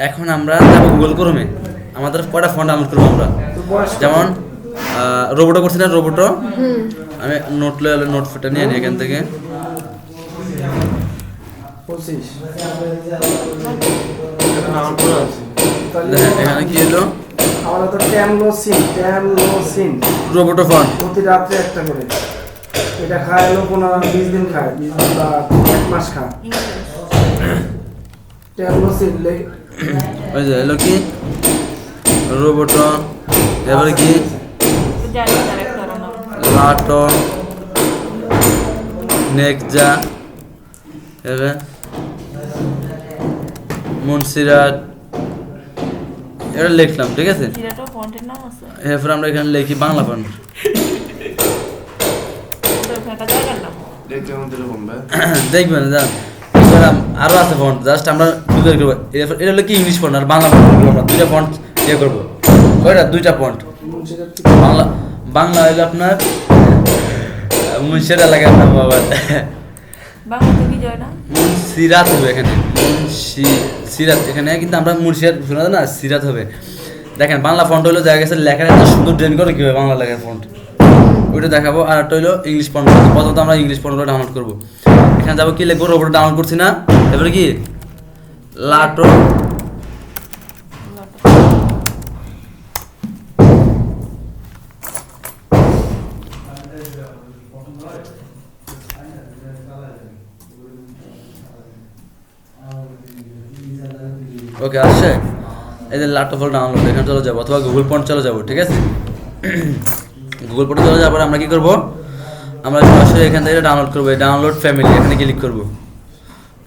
এখন আমরা যাবো গুগল ক্রোমে, আমাদের কয়টা ফন্ট ডাউনলোড করবো আমরা, যেমন রোবোটো করছি না, রোবোটো আমি নোটটা নিয়ে নিই এখান থেকে। এখানে কি হলো, রোবোটো ফন্ট প্রতি রাত্রে একটা করে, এটা খায় হলো 15-20 দিন খায়, 20 দিন বা 1 মাস খায়। ওই যে এলো কি রোবোটো, এবারে কি লাটো, নেক্সা, এবার মুন্সিরাট, এটা লিখলাম, ঠিক আছে। এরপর আমরা এখানে লিখি বাংলা ফন্ট, দেখবেন আরো আছে ফন্ট, জাস্ট আমরা দুটো করবো। এটা হলো কি ইংলিশ ফন্ট আর বাংলা ফন্ট করবো, আমরা দুইটা ফন্ট ইয়ে করবো। কয়টা? দুইটা ফন্ট। বাংলা হইলো আপনার মুন্সিরাট এলাকার নাম, আবার সিরাত হবে এখানে, সিরাত এখানে, কিন্তু আমরা মুন্সিরাট শোনা যায় না, সিরাত হবে। দেখেন বাংলা ফন্ট হলো জায়গা গেছে লেখার এত সুন্দর ড্রেন করে কীভাবে বাংলা লেখার ফন্ট, ওইটা দেখাবো। আর একটা হলো ইংলিশ ফন্ট, প্রথমত আমরা ইংলিশ ফন্টগুলো ডাউনলোড করবো। এখানে যাবো, কি লিখবো, রোবোটো ডাউনলোড করছি না, এবারে কি লাটো, ওকে আসছে, এই যে লাটো ফল ডাউনলোড, এখানে চলে যাবো, অথবা গুগল ফন্ট চলে যাবো, ঠিক আছে। গুগল ফন্টে চলে যাওয়ার পর আমরা কি করবো, আমরা সরাসরি এখান থেকে ডাউনলোড করবো, ডাউনলোড ফ্যামিলি, এখানে ক্লিক করবো।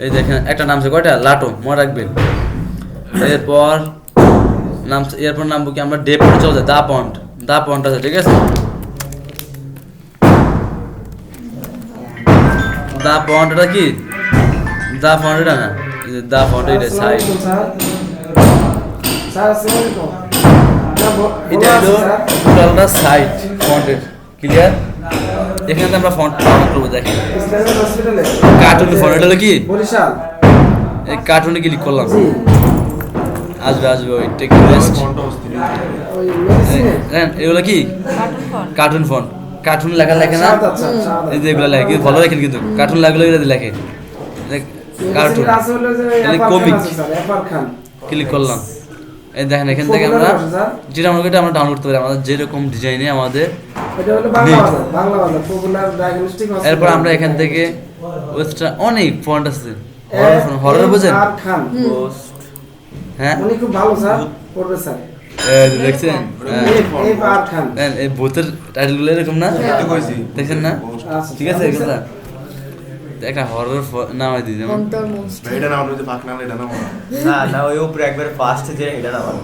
এই দেখেন একটা নাম আছে, কয়টা, লাটো, মনে রাখবেন। এরপর নামবো কি আমরা, ডে ফন্টে চলে যাই, দা ফন্ট আছে, ঠিক আছে। দা ফন্ট এটা কি, দা ফন্ট এটা না, দা ফন্ট এটা সাইড, এটা হলো টোটালটা সাইড ফন্টের, ক্লিয়ার। এখানে আমরা ফন্ট ডাউনলোড করবো, দেখেন কার্টুন ফন্ট, এটা হলো কি এই কার্টুনে ক্লিক করলাম, আসবে ওই টেক্সট, এগুলো কি কার্টুন ফন্ট, কার্টুন লেখা লেখে না, এই যে এগুলো লেখে ভালো লেখেন, কিন্তু কার্টুন লাগলো এগুলো লেখে কার্টুন, কমিক, ক্লিক করলাম। এই দেখেন এখান থেকে আমরা যেটা আমরা ডাউনলোড করতে পারি, আমাদের যেরকম ডিজাইনে আমাদের। এরপর আমরা এখান থেকে অনেক ফন্ট আছে, হরর বোঝেন, হ্যাঁ খুব ভালো স্যার, পড়বে স্যার, দেখছেন এই ভূতের টাইটেলগুলো এরকম না, দেখছেন না, ঠিক আছে। এগুলো একটা হরর নাম হয় দিই, যেমন এটা নাম হচ্ছে পাকনাল, এটা নাম না ওই উপরে একবার ফার্স্ট যে এটা নাম হয়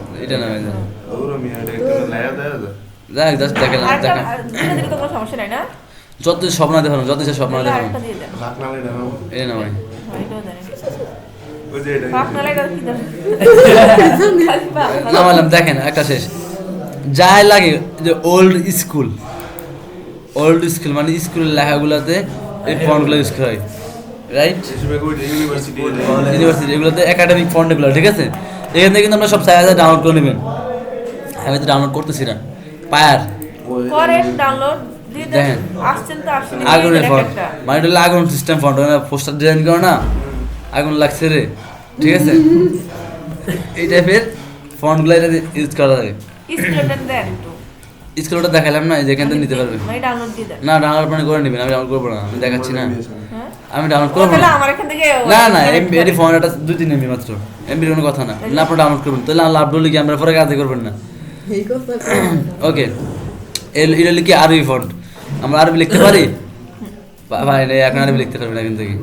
না, ওরে মিয়া এটা একটু লায়া দেয় দেখ জাস্ট দেখেন দিলে তো কোনো সমস্যা নাই না, যত স্বপ্ন দেখুন, যত স্বপ্ন দেখুন, পাকনাল এটা নাম, এই নাম হয় এটাও জানি ওই যে এটা পাকনাল, এটা কি জানি নামালাম। দেখেন একটা শেষ যাই লাগে, যে ওল্ড স্কুল মানে স্কুলের লেখাগুলোতে এই ফন্টগুলো ইউজ করা হয়, রাইট। ইউনিভার্সিটি এগুলোতে একাডেমিক ফন্ট এগুলো, ঠিক আছে। এখান থেকে কিন্তু আমরা সব চাইলে ডাউনলোড করে নেবেন, আমি তো ডাউনলোড করতেছি না, পায়ার করেন ডাউনলোড, দেখেন আসছেন তো আসছেন, আগুনের ফন্ট, মানে এটা হলো আগুন সিস্টেম ফন্ট, পোস্টার ডিজাইন করো না, আগুন লাগছে রে, ঠিক আছে। এই টাইপের ফন্টগুলো এটা ইউজ করা যায়। স্কুলটা দেখালাম না, যেখান থেকে নিতে পারবেন, না ডাউনলোড মানে করে নেবেন, আমি ডাউনলোড করবো না, আমি দেখাচ্ছি না, আমি ডাউনলোড করবো না, না এমবি ফোন এটা 2-3 এমবি মাত্র, এমবির কোনো কথা না, না আপনি ডাউনলোড করবেন, তাহলে লাভ ডলি কি আমরা পরে কাজে করবেন না, ওকে। এটা লিখি আরবি ফন্ট, আমরা আরবি লিখতে পারি ভাই, এখন আরবি লিখতে পারবেন এখান থেকে,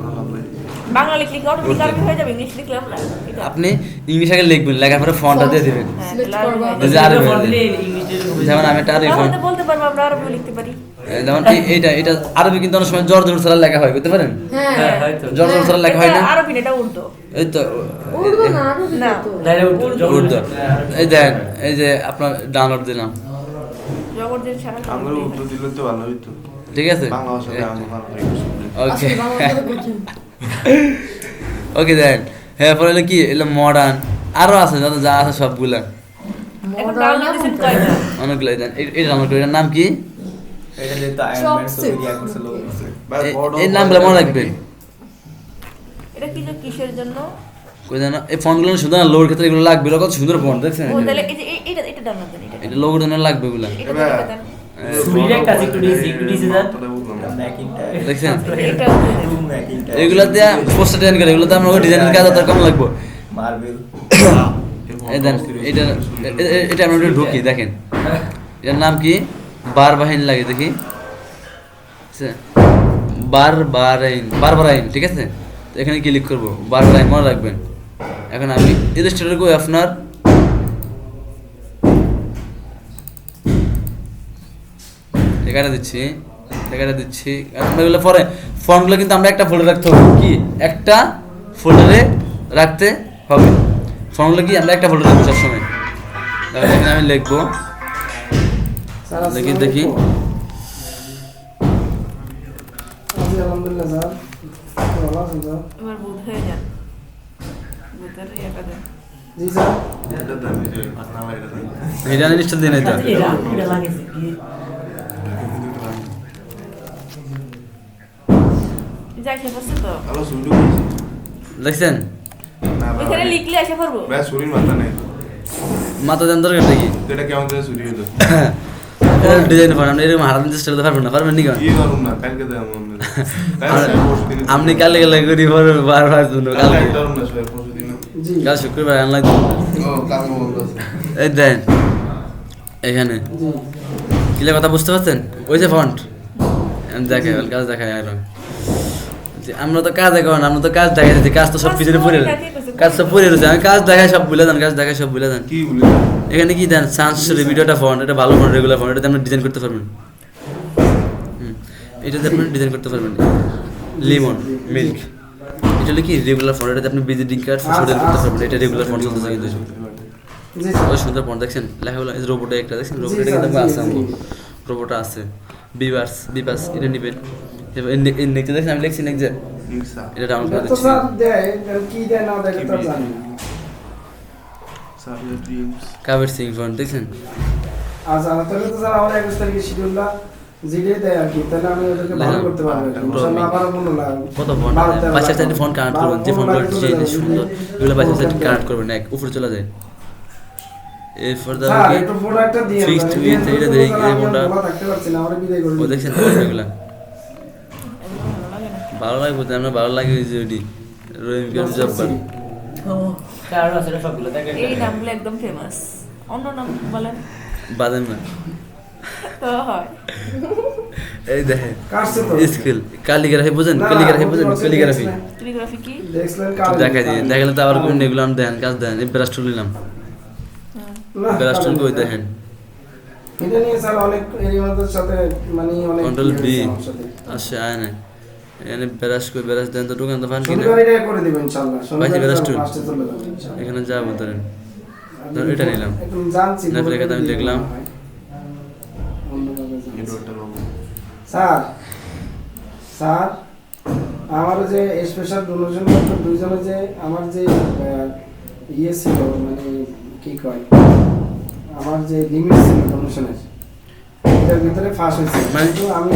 বাংলা লিখলে কি অটোমেটিক আরবি হয়ে যাবে, ইংলিশ লিখলে আমরা আপনি ইংলিশ আগে লিখবেন, লেখার পরে ফন্টটা দিয়ে দিবেন, যেমন আমি একটা আরবি ফন্ট বলতে পারবো, আমরা আরবি লিখতে পারি, যেমন এটা আরবি কিন্তু অনেক সময় জোর ছাড়া লেখা হয়, বুঝতে পারেন, জোর ছাড়া লেখা হয় না, আরবি এটা উর্দু, এই তো উর্দু। এই দেন, এই যে আপনার ডাউনলোড দিলাম, আমরা উর্দু দিলে তো ভালো হইতো, ঠিক আছে বাংলা ভাষাতে আমি ভালো করি ওকে ওকে দেন হ্যাঁ পরে হলো কি এলো মডার্ন আরো আছে যত যা আছে সবগুলা এখন ডাউনলোড দিছেন কয়টা অনেকগুলো দেন এটা আমার এটার নাম কি এটা যেটা আয়রন ম্যান ছবি দিয়া করছে লোক এই নামগুলো মনে রাখবে এটা কি যে কিসের জন্য কই জানো এই ফন্টগুলো সুন্দর না লোর ক্ষেত্রে এগুলো লাগবে কত সুন্দর ফন্ট দেখছেন ও তাহলে এই যে এটা ডাউনলোড দেন এটা লোগোর জন্য লাগবে এগুলা এটা দেন সুইরের কাছে একটু দিছি স্যার ম্যাকিংটা দেখছেন এটা ম্যাকিংটা এগুলা দিয়ে পোস্টার ডিজাইন করে এগুলো তো আমরা ডিজাইনের কাজ তো কম লাগবে মার্বেল এই দেন এটা আমরা একটু ঢুকি দেখেন এটার নাম কি বারবাহিন লাগে দেখি বারবারাইন ঠিক আছে তো এখানে ক্লিক করবো বারবারাইন মনে রাখবেন এখন আমি ইলাস্ট্রেটর কই আপনার এখানে দিচ্ছি আমরা এগুলো পরে ফর্মগুলো কিন্তু আমরা একটা ফোল্ডারে রাখতে হবে কি একটা ফোল্ডারে রাখতে হবে ফর্মগুলো কি আমরা একটা ফোল্ডারে রাখবো সবসময় তাহলে এখানে আমি লিখবো দেখি আলহামদুলিল্লাহ স্যার ভালো আছেন স্যার এবার বুধ হয়ে যান বুধের ইয়াটা দেন জি স্যার এটা দাম এই পাকনালা এটা দাম এটা লিস্ট দিন এটা এটা লাগেছে কি যাই সে বসে তো হ্যালো সুইডু কইছি দেখছেন না না এখানে লিখলে আসে পড়বো ভাই সুরিন মাথা নেই মাথা দেন দরকার কি এটা কেমন করে সুরি হলো ডিজাইন ফর্ম আমরা এরকম হারাতে চেষ্টা করতে পারবেন নি কেন কি করুম না কালকে দাম মনে কালকে পরশুদিন আপনি কালে গেলে করি বারবার শুনো কালকে কালকে দাম না সবাই পরশুদিন জি কাল শুক্রবার আনলাই ও কালকে বন্ধ আছে এই দেন এখানে জি কিলে কথা বুঝতে পারছেন ওই যে ফন্ট আমি দেখাই কাজ দেখাই আর আমরা তো কাজ দেখাবো না আমরা তো কাজ দেখাই দিচ্ছি কাজ তো সব পিছনে পড়ে কাজ সব পড়ে রয়েছে আমি কাজ দেখাই সব ভুলে দেন কাজ দেখাই সব ভুলে দেন কি বলি এখানে কি দেন সান্স ভিডিওটা ফন্ট এটা ভালো ফন্ট রেগুলার ফন্ট এটাতে আপনি ডিজাইন করতে পারবেন এটাতে আপনি ডিজাইন করতে পারবেন লিমন মিল্ক এটা হলো কি রেগুলার ফন্ট এটাতে আপনি ভিজিটিং কার্ড ডিজাইন করতে পারবেন এটা রেগুলার ফন্ট চলতেছে কিন্তু জি ওই সুন্দর ফন্ট দেখছেন লেখাগুলো রোবটে একটা দেখছেন রোবটে কিন্তু আছে আমগো রোবটটা আছে বিপাস এটা নিবেন নেক্সট দেখছেন আমি লিখছি নেক্সট নিক্সা এটা ডাউনলোড করে তো দিচ্ছি স্যার দেয় কি দেয় না দেয় তো জানি না সাবিয়া ড্রিমস কাভার সিং ফন্ট দেখছেন আচ্ছা তাহলে তো স্যার আমার 21 তারিখে শিডিউলটা জিডে দেয় আর কি তাহলে আমি ওদেরকে ভালো করতে পারবো ইনশাআল্লাহ আবার মনে লাগে কত ফন্ট 5-6 ফন্ট কানেক্ট করবেন যে ফন্টগুলো ডিজাইন সুন্দর এগুলো 5-6 কানেক্ট করবেন এক উপরে চলে যায় এরপর দাও স্যার কি একটু ফটো একটা দিয়ে ফিক্সড উইথ এটা দেই এই ফন্টটা থাকতে পারছি না আমরা বিদায় করব ও দেখছেন এগুলো ভালো লাগে বুঝতে আমরা ভালো লাগে যে ওটি রহিম কেন জব্বার কার আছে সবগুলো দেখেন এই নামগুলো একদম ফেমাস অন্য নাম বলেন বাদেন না তো হয় এই দেখেন কাটছে তো স্কিল ক্যালিগ্রাফি বুঝেন ক্যালিগ্রাফি ক্যালিগ্রাফি কি দেখলেন কাজ দেখাই দিই দেখালে তো আবার কোন এগুলো আমি দেখেন কাজ দেন এই ব্রাশ টুল নিলাম ব্রাশ টুল কই দেখেন এটা নিয়ে স্যার অনেক এই আমাদের সাথে মানে অনেক কন্ট্রোল বি আমার সাথে। আচ্ছা আয় না এখানে ব্রাশ দেন তো দোকান তো ফান কিনা শনিবার এটা করে দিবেন ইনশাআল্লাহ পাইছি ব্রাশ টুল লাস্টে চলে যাবেন ইনশাআল্লাহ এখানে যাবো ধরেন ধর এটা নিলাম একদম জানছি না, ফের এখানে আমি দেখলাম। অন্যভাবে জানছি। এডওয়ার্ডটা নাম স্যার স্যার আমার যে স্পেশাল ডোনেশন করতে দুইজনে যে আমার যে ইয়ে ছিল মানে কি কয় আমার যে লিমিট ছিল ডোনেশনের এটার ভিতরে ফাঁস হয়েছে মানে- কিন্তু আমি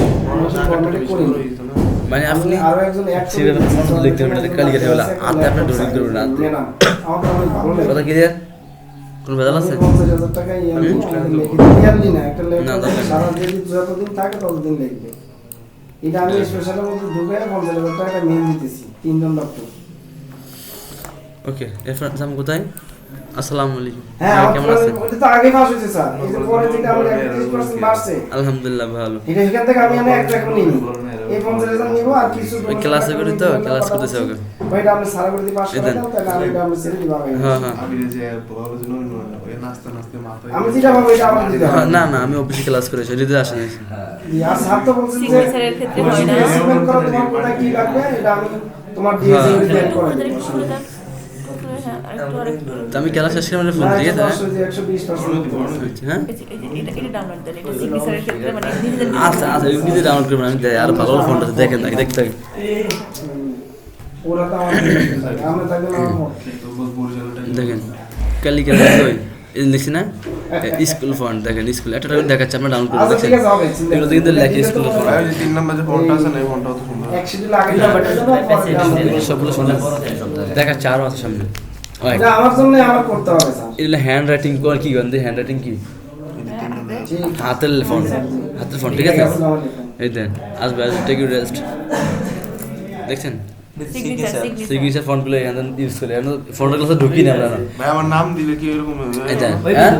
ফর্মেটে করিনি মানে আপনি আরো একজন এক সিরিয়াল ফর্ম লিখতে হবে ক্যালিগ্রাফি বলা আপনি আপনার ডোনেট করবেন না না আমার তো অনেক ভালো লাগে কথা কি রে কোন ভেজাল আছে 50,000 টাকা ইয়ারলি ইয়ারলি না একটা না, লেখা দরকার নেই। সারা দিন যতদিন থাকে ততদিন লিখবে এটা আমি স্পেশালের মধ্যে ঢুকে 50,000 টাকা মেইন দিতেছি তিনজন ডক্টর ওকে এরপর আমি কোথায় আসসালামু আলাইকুম হ্যাঁ কেমন আপনার আছেন ওটা তো আগে পাস হয়েছে স্যার এই যে পরে যেটা আমার 31% বাড়ছে আলহামদুলিল্লাহ ভালো এটা এখান থেকে আমি এক টাকা নিই এই 50,000 নিব আর কিছু ওই ক্লাসে করি তো ক্লাস করতেছে ওকে ওইটা আমি সারা করে দিই 500 এই দেন। টাকা তাহলে আমি এটা আমি ছেড়ে দিব আগে হ্যাঁ হ্যাঁ আমি যে বড় জন ওই নাস্তা মাথায় আমি যেটা ভাবো এটা আমার দিতে হবে না না আমি অফিসে ক্লাস করেছি হৃদয় আসে নাই আর স্যার তো বলছেন যে সিগনেচারের ক্ষেত্রে হয় না সিগনেচার করা তোমার কোথায় কি লাগবে এটা আমি তোমার দিয়ে হ্যাঁ। ডিজাইন করে করে দেব দেন, করে দেন। হ্যাঁ আরেকটু তো আমি ক্লাস শেষ করে আমার ফোন দিয়ে দেন 110 হ্যাঁ এটা ডাউনলোড দেন এটা সিগনেচারের ক্ষেত্রে মানে নিজেদের আচ্ছা আচ্ছা নিজে ডাউনলোড করবেন আমি দেই আর ভালো ফোনটা দেখেন নাকি দেখতে হবে। ওরা তো আমরা থাকলে দেখেন কালি কালি কই এই লিখছি না স্কুল ফন্ট দেখেন স্কুল একটা দেখাচ্ছে আমরা ডাউনলোড করে আচ্ছা দেখেন ঠিক আছে হবে এগুলো কিন্তু লেখা স্কুল ফন্ট ভাই ওই যে 3 নাম্বার যে ফন্টটা আছে না এই ফন্টটাও তো সুন্দর একসাথে লাগে না সবগুলো সুন্দর দেখাচ্ছে আরও আছে সামনে ওই এটা আমার জন্য আমার করতে হবে স্যার এগুলো হ্যান্ড রাইটিং কর কি গন্ধে হ্যান্ড রাইটিং কি ঠিক হাতের ফন্ট ঠিক আছে আসসালামু আলাইকুম এই দেন আসবে টেক ইউ রেস্ট দেখছেন সিগনেচার সিগনেচার ফন্টগুলো এখানে ইউজ করে এখন ফন্টগুলো তো ঢুকি না আমরা না ভাই আমার নাম দিলে কি এরকম হবে এই দেন ওই হ্যাঁ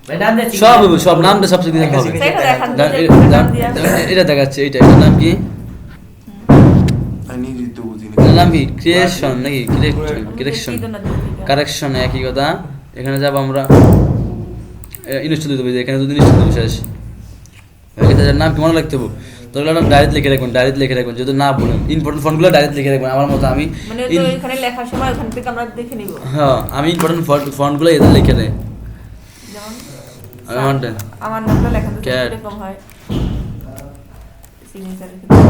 ভাই নাম দে সব হবে, সব নাম দিয়ে সব সিগনেচার হবে সেটা দেখান এটা দেখাচ্ছে এটার নাম কি আমি নিজে তো বুঝি না এটার নাম কি ক্রিয়েশন নাকি কারেকশন কারেকশন একই কথা এখানে যাব আমরা ইনস্টল দিতে হবে এখানে যদি ইনস্টল দিতে শেষ এটার নাম কি মনে রাখতে হবে তো এটা ডাইরেক্ট লিখে রাখবেন যদি না বলেন ইম্পর্টেন্ট ফন্টগুলো ডাইরেক্ট লিখে রাখবেন আমার মতো আমি মানে তো এখানে লেখার সময় ওখান থেকে আমরা দেখে নিব হ্যাঁ আমি ইম্পর্টেন্ট ফন্টগুলো এদের লিখে দেই যেমন আমারটা আমার নামটা লেখা তো Cat. এরকম হয় সিগনেচারের ক্ষেত্রে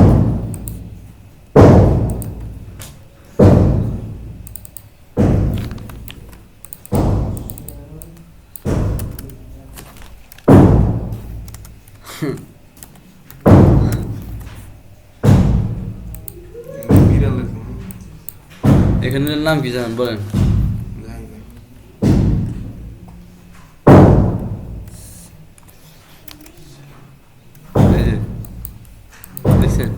বিড়াল আছে এখানের নাম কি জানেন বলেন যাই না এই যে দেখছেন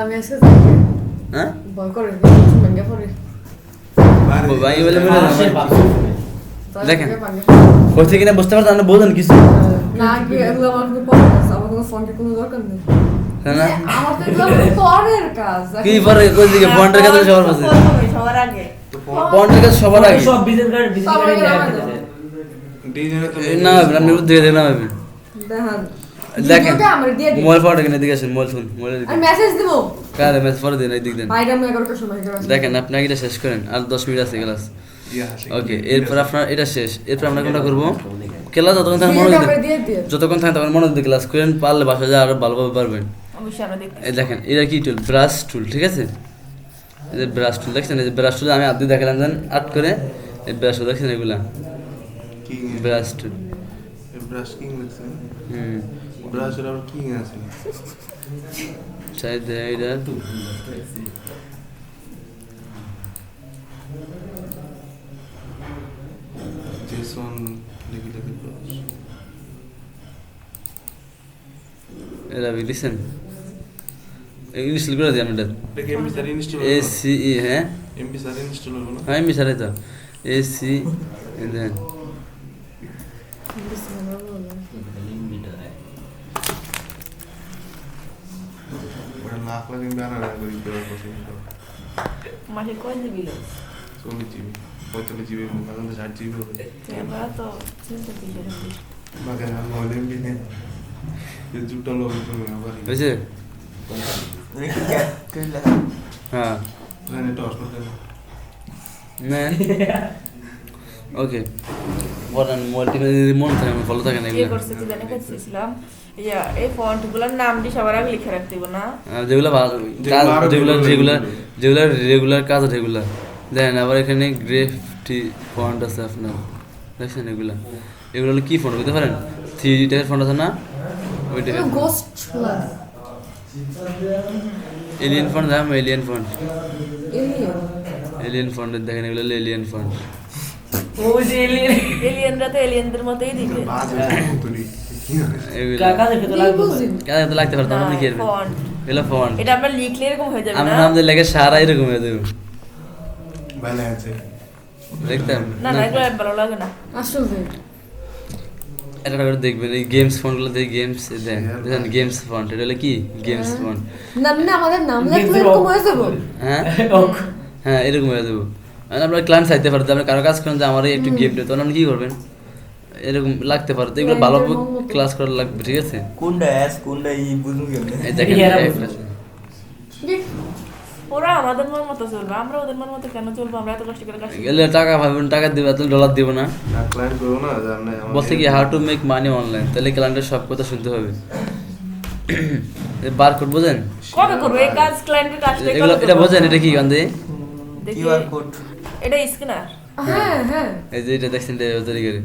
আমি আজকে যাই হ্যাঁ ভয় করে ভেঙে পড়ে ভাই বলে বলে সে বাপ দেখেন। ভাঙে কইছে কিনা বুঝতে পারছেন আপনি বোঝেন কিছু না কি এগুলো আমার কোনো পড়ে আছে আমার কোনো ফোনের কোনো দরকার নেই হ্যাঁ না আমার তো এগুলো পরের কাজ কি পরে কই দিকে ফন্টের কাছে সবার কাছে সবার আগে তো ফন্টের কাছে সবার আগে সব বিজনেস কার্ড ডিজাইনে তো না ভাই আপনি দিয়ে দেন না ভাই দেখান দেখেন ভিডিওটা আমার দিয়ে দিন মোবাইল ফটো কিনে দিকে আসেন মোবাইল ফোন মোবাইল আমি মেসেজ দেবো কারে মেসেজ ফটো দেন এই দিক দেন ভাইরা আমি 11টার সময় গেলাম দেখেন আপনি এটা শেষ করেন আর 10 মিনিট আছে ক্লাস ইয়া হাসি ওকে এরপর আপনার এটা শেষ এরপর আমরা কোনটা করব ক্লাস যতক্ষণ থাকে মনোযোগ ভিডিওটা দিয়ে দিয়ে দিয়ে যতক্ষণ থাকে তখন মনোযোগ দিয়ে ক্লাস করেন পারলে বাসা যা আরো ভালোভাবে পারবেন অবশ্যই আমরা দেখতে এই দেখেন এটা কি টুল ব্রাশ টুল ঠিক আছে এই যে ব্রাশ টুল দেখছেন এই যে ব্রাশ টুল আমি আদি দেখালাম জান আট করে এই ব্রাশ টুল দেখছেন এগুলা কি ব্রাশ টুল ব্রাশ কিং লাগছে হুম ব্রাশের আবার কিং আছে চাই দে এটা জেসন লিখে লিখে ব্রাশ এটা লিখছেন ইনস্টল করে দিই আমি এটা এটা কি MB sir install A C E হ্যাঁ এমবি স্যার ইনস্টল হলো না হ্যাঁ আমি সারাই তো এ সি দেন ওটা লাখ লাখ এমবি আনা করে দিতে পারবো মাসে কয় দিবি লোক 40 জিবি 45 জিবি এখন তো 60 জিবি হবে আমরা তো চিন্তা করি সেরকম মাকে আর মনে এমবি নেই এই জুটা লোক তো আবার হয়েছে হ্যাঁ না এটা হসপিটাল ম্যান ওকে বলেন মোবাইল মন থাকে না ভালো থাকে না ইয়ে এগুলো করছে কি জানি করছিলাম এই ফন্টগুলোর নামটি সবার আগে লিখে রাখতে হবে না যেগুলো ভালো কাজ যেগুলো রেগুলার কাজ রেগুলার দেখেন আবার এখানে গ্রেফটি ফন্ট আছে আপনার দেখছেন এগুলো হলো কি ফন্ট বুঝতে পারেন 3D টাইপের ফন্ট আছে না ওই টাইপের গোস্ট প্লাস এলিয়েন ফন্ট দাম alien font alien alien font দেখেন এগুলো হলো এলিয়েন ফন্ট ও যে এলিয়েন এলিয়েনরা তো এলিয়েনদের মতোই দিবে বাজ তুলি কি হয় এগুলো কাকা দেখে তো লাগবে কাজে তো লাগতে পারতো আপনি কি করবেন ফন্ট এগুলো ফন্ট এটা আমরা লিখলে এরকম হয়ে যাবে আমার না নাম দিয়ে লেখে সারা এরকম হয়ে যাবে ভালো আছে দেখতাম না না এগুলো আর ভালো লাগে না আসলে এটা করে দেখবেন এই গেমস ফন্টগুলো দিয়ে গেমস দেখেন গেমস ফন্ট এটা হলো কি গেমস ফন্ট নাম না আমাদের নাম লেখলে এরকম হয়ে যাবে হ্যাঁ হ্যাঁ এরকম হয়ে যাবো আপনার ক্লায়েন্ট চাইতে পারতো আপনি কারো কাজ করেন যে আমার একটু গেম তখন আপনি কী করবেন এরকম লাগতে পারতো এগুলো ভালো ক্লাস করা লাগবে ঠিক আছে কোনটা এস কোনটা ই বুঝুন কেমনে এই দেখেন ওরা আমাদের মন মতো চলবে, আমরা ওদের মন মতো কেন চলবো? আমরা এত কষ্ট করে কাজ করি। গেলে টাকা পাবেন, টাকা দিবে, তাহলে ডলার দিব না। ক্লায়েন্ট করবো না জানে বলছে কি how to make money online, তাহলে ক্লায়েন্টের সব কথা শুনতে হবে। বারকোড বোঝেন? কবে করবো এই কাজ? ক্লায়েন্টের কাজটা এগুলো এটা বোঝেন? এটা কি গান্ধী? দেখি কিউআর কোড এটা স্ক্যানার। হ্যাঁ হ্যাঁ এই যে এটা দেখছেন এটা তৈরি করে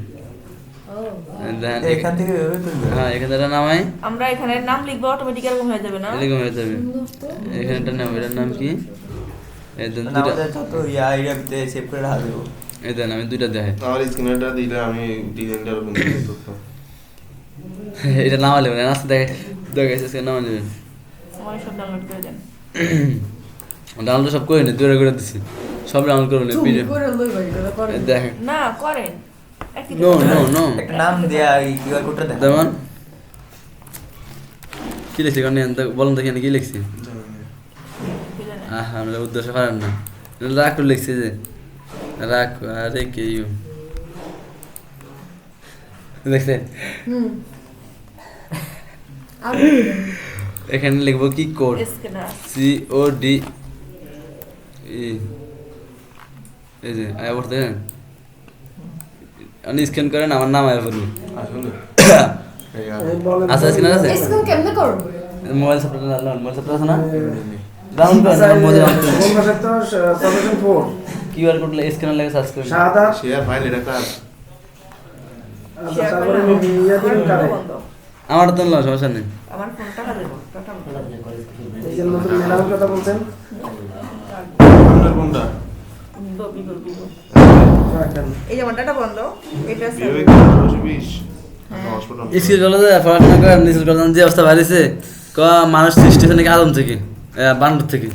দেখেন এখান থেকে এভাবে তুলবে। হ্যাঁ এখানে এটা নামাই, আমরা এখানে নাম লিখবো, অটোমেটিক এরকম হয়ে যাবে না? এরকম হয়ে যাবে। এখানে একটা নাম, এটার নাম কি? এই দেন দুইটা, আমাদের যত আইডিয়াতে সেভ করে রাখা দেবো। এই দেন আমি দুইটা দেখাই। আমার স্ক্রিনটা দিলে আমি ডিজাইনটা ওরকম করতাম। এটা নামালে মানে আস্তে দেখাইছে নামা নেবেন। আমার সব ডাউনলোড করে দেন। ডাউনলোড সব করে নি, দুইটা করে দিছি, সব ডাউনলোড করে নি তুমি পিডিএফ করে লই ভাই এটা করে দেখেন। না করেন একই নো নো নো একটা নাম দেয়া এই কিউআর কোডটা দেখ। যেমন কি লিখছি কারণ বলুন দেখি কি লিখছি। আহা আমরা উদ্দেশ্য পারেন না, রাখ করে লিখছি যে রাখ। আরে কে ইউ দেখছেন? হুম আর এখানে লিখবো কি কোড, স্ক্যানার। COD এই যে আয়া পড়তে দেন, আপনি স্ক্যান করেন আমার নাম আয়া পড়বে। আসলে এই বলেন আচ্ছা স্ক্যানার আছে, এসকম কেমনে করব? মোবাইল সাপ্লাই না, মোবাইল সাপ্লাই আছে না, ডাউন করেন আচ্ছা, মোবাইল কোন ভাষা তো সলিউশন 4 কিউআর কোড স্ক্যানার লাগে সার্চ করেন। সাদা শেয়ার ফাইল এটা কাজ। আচ্ছা তারপরে ইয়া দিন কারে আমার তো না সমস্যা নেই। আমার ফোন টাকা দেবো, টাকা এই যে নতুন ম্যাডামের কথা বলছেন আপনার কোনটা? বিভো। রাখেন এই যে আমার ডাটা বন্ধ, এটা আছে। বিবেক 1820 হসপিটাল। স্কিল কলেজে পড়াশোনা করেন, স্কিল কলেজ যে অবস্থা বাড়িছে, মানুষ সৃষ্টি হচ্ছে নাকি আদম থেকে, বানর থেকে।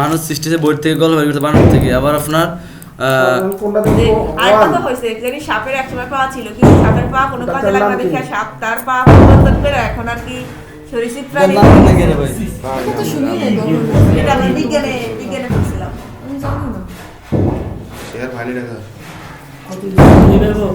মানুষ সৃষ্টি হচ্ছে বই থেকে, গল্প বের করতে বানর থেকে। আবার আপনার কোনটা যে দেখো আরেকটা তো হয়েছে, জানি সাপের একসময় পা ছিল, কিন্তু সাপের পা কোনো কাজে লাগবে না দেখে সাপ তার পা পরিবর্তন করে এখন আর কি সরীসৃপ প্রাণী। এটা তো শুনি নাই এটা আমি বিজ্ঞানে পড়ছিলাম। আমি জানি না শেয়ার ফাইল এটা কাজ। কি দেবো